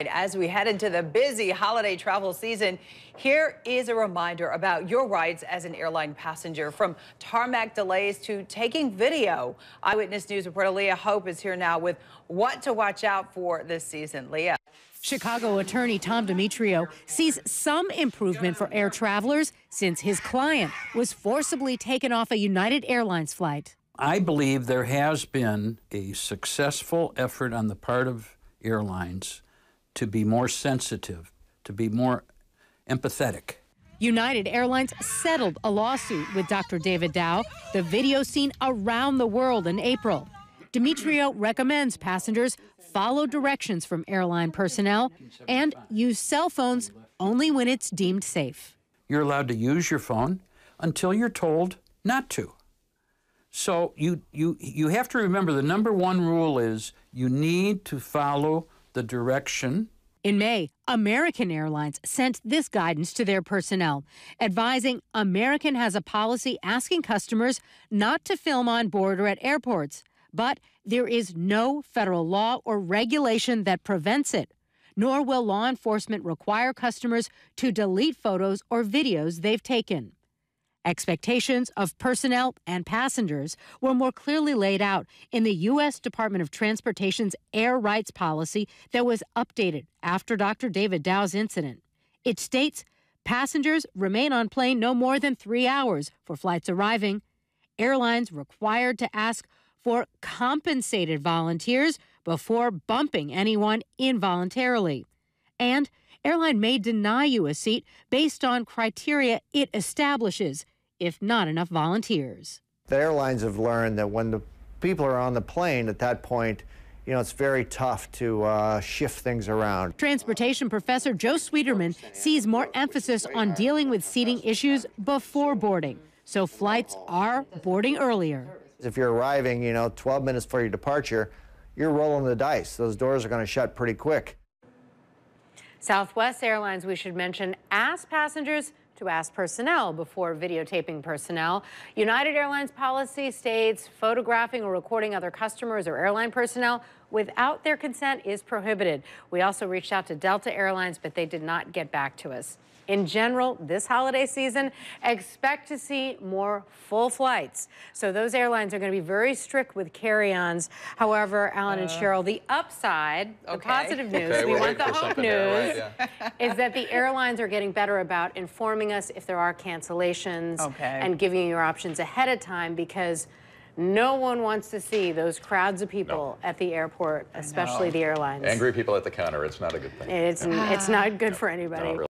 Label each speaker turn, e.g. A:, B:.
A: As we head into the busy holiday travel season, here is a reminder about your rights as an airline passenger, from tarmac delays to taking video. Eyewitness News reporter Leah Hope is here now with what to watch out for this season. Leah.
B: Chicago attorney Tom Demetrio sees some improvement for air travelers since his client was forcibly taken off a United Airlines flight.
C: I believe there has been a successful effort on the part of airlines to be more sensitive, to be more empathetic.
B: United Airlines settled a lawsuit with Dr. David Dow, the video seen around the world in April. Demetrio recommends passengers follow directions from airline personnel and use cell phones only when it's deemed safe.
C: You're allowed to use your phone until you're told not to. So you have to remember the number one rule is you need to follow the direction.
B: In May, American Airlines sent this guidance to their personnel, advising American has a policy asking customers not to film on board or at airports, but there is no federal law or regulation that prevents it, nor will law enforcement require customers to delete photos or videos they've taken. Expectations of personnel and passengers were more clearly laid out in the U.S. Department of Transportation's air rights policy that was updated after Dr. David Dow's incident. It states passengers remain on plane no more than 3 hours for flights arriving. Airlines required to ask for compensated volunteers before bumping anyone involuntarily. And airline may deny you a seat based on criteria it establishes, if not enough volunteers.
D: The airlines have learned that when the people are on the plane at that point, it's very tough to shift things around.
B: Transportation professor Joe Sweeterman sees more emphasis on dealing with seating issues before boarding, so flights are boarding earlier.
D: If you're arriving, 12 minutes before your departure, you're rolling the dice. Those doors are going to shut pretty quick.
E: Southwest Airlines, we should mention, asked passengers to ask personnel before videotaping personnel. United Airlines policy states photographing or recording other customers or airline personnel without their consent is prohibited. We also reached out to Delta Airlines, but they did not get back to us. In general, this holiday season, expect to see more full flights. So those airlines are going to be very strict with carry-ons. However, Alan and Cheryl, the upside, the positive news, we want the hope news, is that the airlines are getting better about informing us if there are cancellations and giving you your options ahead of time, because no one wants to see those crowds of people at the airport, especially the airlines.
F: Angry people at the counter, it's not a good thing.
E: It's not good for anybody.